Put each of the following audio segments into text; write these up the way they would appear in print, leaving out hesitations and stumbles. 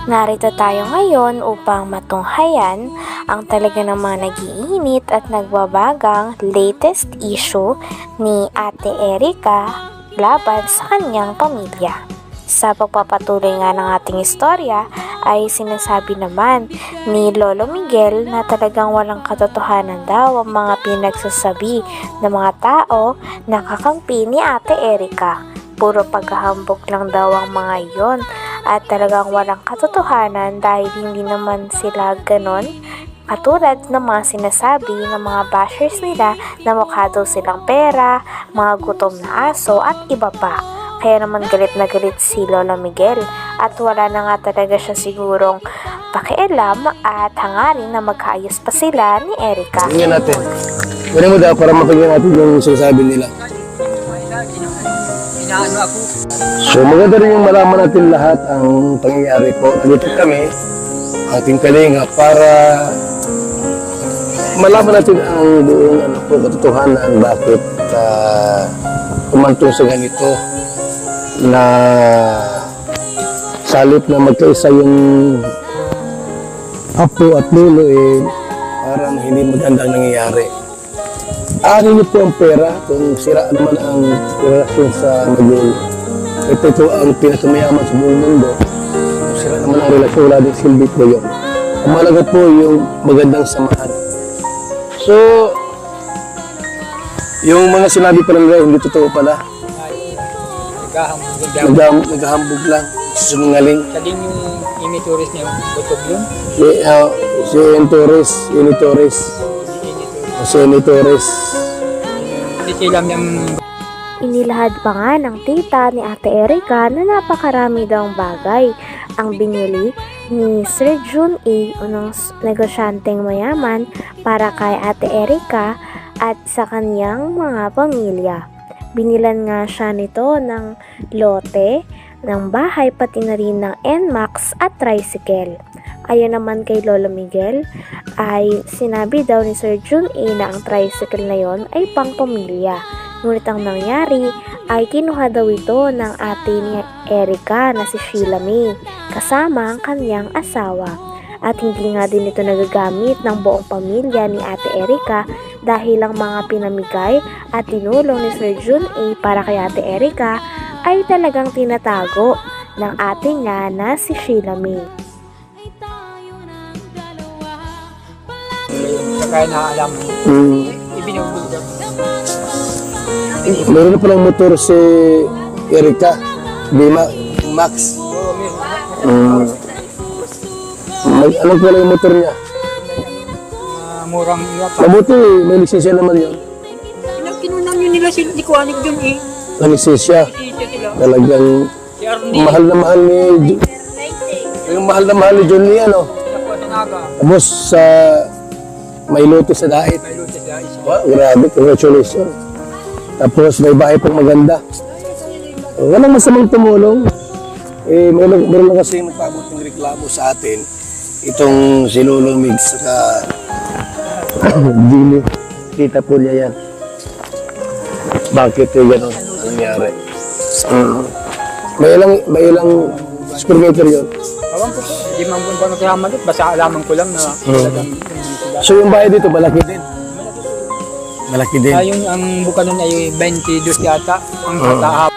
Narito tayo ngayon upang matunghayan ang talaga namang nag-iinit at nagbabagang latest issue ni Ate Erica laban sa kanyang pamilya. Sa pagpapatuloy nga ng ating istorya ay sinasabi naman ni Lolo Miguel na talagang walang katotohanan daw ang mga pinagsasabi ng mga tao na kakampi ni Ate Erica. Puro paghahambog lang daw ang mga iyon at talagang walang katotohanan dahil hindi naman sila ganon katulad ng mga sinasabi ng mga bashers nila na mukha daw silang pera, mga gutom na aso at iba pa. Kaya naman galit na galit si Lolo Miguel at wala na nga talaga siya sigurong pakialam at hangarin na magkaayos pa sila ni Erica. Tingnan natin. Kunin mo daw para mapagyan natin yung sinasabi nila. So maganda rin yung malaman natin lahat ang pangyayari po. Nandito kami, ating kalinga, para malaman natin ang buong katotohanan bakit kumantong sa ganito na salip na magkaisa yung apo at lolo parang hindi magandang nangyayari. Ano niyo po ang pera kung sira naman ang relasyon sa magulo. Ito ang pinakamayaman sa buong mundo. Kung sira naman ang relasyon, wala din silbi po yun. Ang mahalaga po yung magandang samahan. So, yung mga sinabi pa lang hindi totoo pala. Naghahambog lang. Susungaling. Saling yung Imi-Torres niya, butog yun? Si Torres, Ini Torres. Si Ini Torres. Inilahad pa nga ng tita ni Ate Erica na napakarami daw bagay ang binili ni Sir Jun A. ng negosyanteng mayaman para kay Ate Erica at sa kanyang mga pamilya. Binilan nga siya nito ng lote, ng bahay, pati na rin ng NMAX at tricycle. Ayon naman kay Lolo Miguel ay sinabi daw ni Sir Jun A na ang tricycle na yon ay pang pamilya. Ngunit ang nangyari ay kinuha daw ito ng ate ni Erica na si Sheila May kasama ang kanyang asawa. At hindi nga din ito nagagamit ng buong pamilya ni Ate Erica dahil ang mga pinamigay at tinulong ni Sir Jun A para kay Ate Erica ay talagang tinatago ng ate niya na si Sheila May. Kaya na alam mo, ibinubog daw. Meron na palang motor si Erica, Max. Oo, meron. Anong pala yung motor niya? Murang iya pa. Mabuti, may lisensya naman yun. Kinunang yun nila sila, di ko anig dun eh. Ang lisensya, Isisya sila. talagang Si Arnie, mahal na mahal ni yung mahal na mahal ni John Lee, ano? nakuha sa naga. Tapos sa may lote sa dait. May luto sila. Wow, grabe, congratulations. Tapos may bahay pang maganda. Walang masamang tumulong. Meron lang kasi magpabot ng reklamo sa atin. Itong si Lolo Mig saka Dini. Kita po niya yan. Bakit yung gano'n? Anong nangyari? May ilang supermeter yun. Awan ko po, hindi man po ba nagkahamalit. Basta alaman ko lang na talagang sila. So yung bahay dito, malaki din. Malaki din. Yung ang buka nun ay 22 yata. Ang katahap.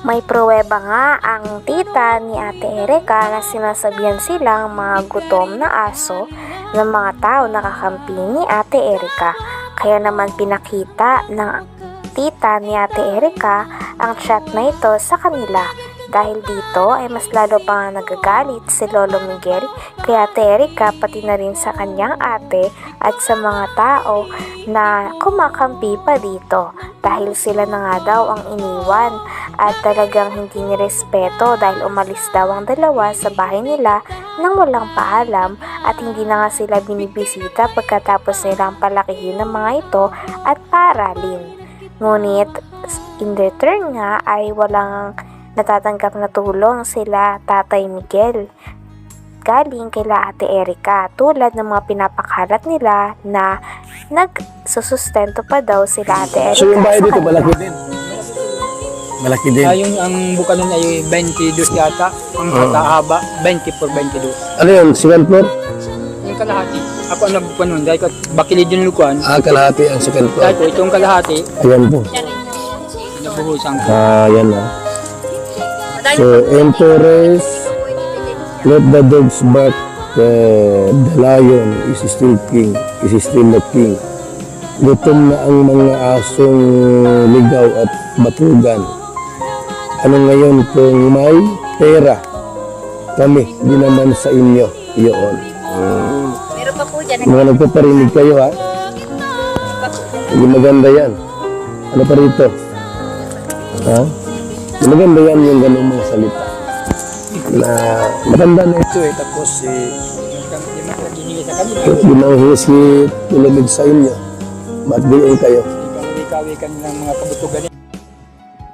May pruweba nga ang tita ni Ate Erica na sinasabihan silang mga gutom na aso ng mga tao na kakampi ni Ate Erica. Kaya naman pinakita ng tita ni Ate Erica ang chat na ito sa kanila. Dahil dito ay mas lalo pa nga nagagalit si Lolo Miguel kay Ate Erica pati na rin sa kanyang ate at sa mga tao na kumakampi pa dito dahil sila na nga daw ang iniwan at talagang hindi nirespeto dahil umalis daw ang dalawa sa bahay nila nang walang paalam at hindi na nga sila binibisita pagkatapos nilang palakihin ng mga ito at paaralin. Ngunit in return nga ay walang natatanggap na tulong sila Tatay Miguel galing kila Ate Erica tulad ng mga pinapakalat nila na nagsusustento pa daw sila Ate Erica. So yung bahay dito malaki din. Malaki din. Yung ang buka nun ay 22 yata. Ang haba, 24, 22. Ano yun? Second floor? Yung kalahati. Ako ang nagbuka nun. Dahil ko bakilid yung lukuan. Kalahati ang second floor. Dahil ko itong kalahati. Ayan po. Nabuhusan ko. Ayan na. So, Empress, let the dogs bark. The lion is still king. Is still the king. Gutom na ang mga asong ligaw at batugan. Ano ngayon kung may pera? Kami, di naman sa inyo. Iyon. Meron pa po dyan. Mga nagpaparinig kayo ha? Hindi maganda yan. Ano pa rito? Ha? Hindi maganda yan yung ganung mga salita. Na matanda na ito eh. Tapos ginanghisit tulad sa inyo. Ba't diyon kayo? Ikaw-ikawi ka nilang mga kabutugan.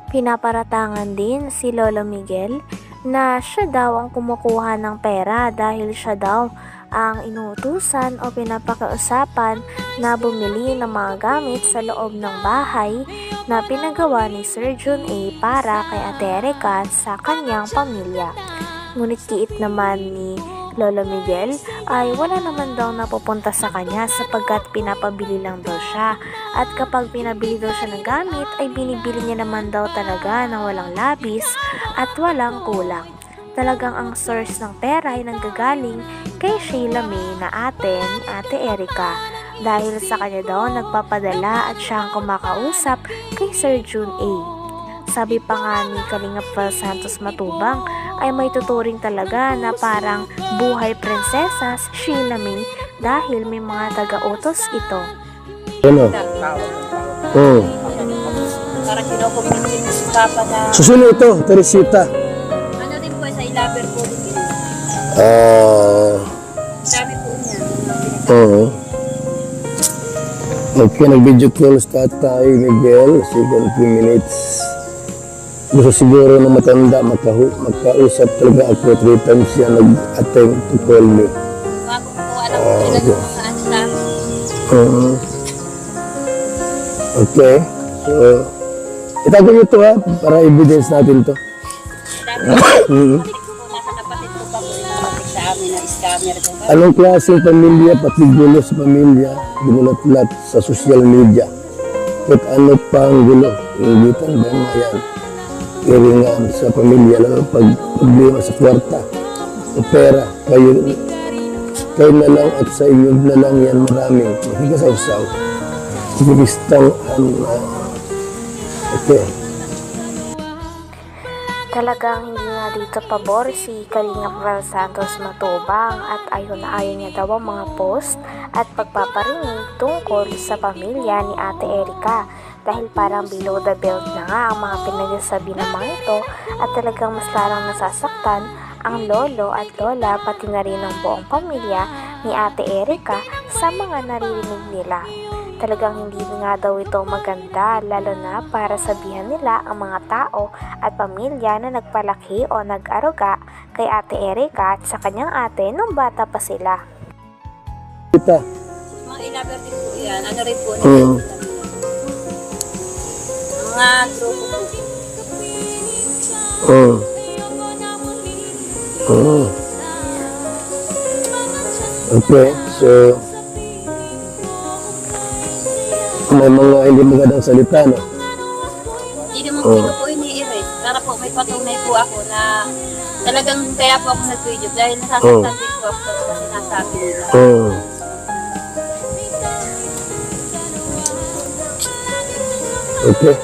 Pinaparatangan din si Lolo Miguel na siya daw ang kumukuha ng pera dahil siya daw ang inuutusan o pinapakausapan na bumili ng mga gamit sa loob ng bahay na pinagawa ni Sir Jun A para kay Ate Erica sa kanyang pamilya. Ngunit kiit naman ni Lolo Miguel ay wala naman daw napupunta sa kanya sapagkat pinapabili lang daw siya, at kapag pinabili daw siya ng gamit ay binibili niya naman daw talaga ng walang labis at walang kulang. Talagang ang source ng pera ay nanggagaling kay Sheila May na ate ni Ate Erica, dahil sa kanya daw nagpapadala at siya ang kumakausap kay Sir Jun A. Sabi pa nga ni Kalingap Val Santos Matubang ay may tuturing talaga na parang buhay prinsesa si Sheila May dahil may mga taga-utos ito. Ano? Parang kinukumpinsin ko si Papa na Susunod ito, Teresita. ano din po sa ilaber po din. Dami po niya. Oo. Okay, nag-video call sa Tatay Miguel, 3 minutes. Gusto siguro na matanda, makausap talaga ako 3 times siya nag-attempt to call me. Bago po alam ko talaga kung saan sa amin. Okay, so itago nyo ito ha, para evidence natin to. Dami po nasa kapatid ko pa po yung sa amin na scammer ko. Anong klaseng pamilya, pati gulo sa pamilya, ginulat-lat sa social media. At ano pang gulo, ingitan ba mga yan? Iringan sa pamilya, lalo pag problema sa kwarta, o pera, kayo na lang at sa inyo na lang yan maraming mahigasaw-saw. Sinibistang okay. Talagang hindi nga dito pabor si Kalingap Val Santos Matubang at ayon na ayon niya daw ang mga post at pagpaparinig tungkol sa pamilya ni Ate Erica, dahil parang below the belt na nga ang mga pinagsasabi ng mga ito at talagang mas larang nasasaktan ang lolo at lola pati na rin ang buong pamilya ni Ate Erica sa mga naririnig nila. Talagang hindi nga daw ito maganda, lalo na para sabihan nila ang mga tao at pamilya na nagpalaki o nag-aruga kay Ate Erica at sa kanyang ate nung bata pa sila. Kita. Mga ilaber din po yan. Ano rin po Mm. mga grupo po. Okay, so may mga hindi magandang salita, no? Hindi naman ko po ini-erase. Para po may patunay po ako na talagang kaya po ako nag-video dahil nasasaktan din po ako sa mga sinasabi nila. Okay.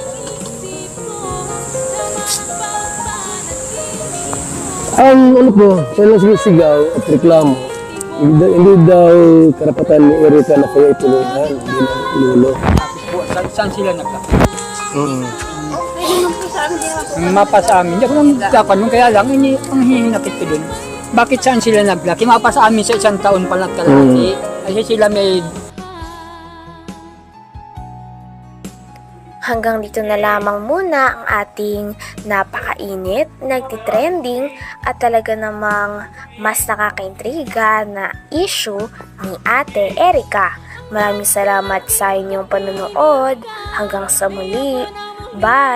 Ang ano po, kaya lang sigaw at reklamo, hindi daw karapatan ni Erica na kaya itulungan, hindi na lulo. Tapos po, saan sila nagkaka? Pwede naman po sa amin, hindi naman po. Ang mapa sa amin, hindi ako nang nagkakanong, kaya lang, ang hihinapit ko dun. Bakit saan sila naglaki? Mapa sa amin sa 1 taon pa lang kalahati. Kasi sila may Hanggang dito na lamang muna ang ating napakainit, nagtitrending at talaga namang mas nakakaintriga na issue ni Ate Erica. Maraming salamat sa inyong panonood. Hanggang sa muli. Bye!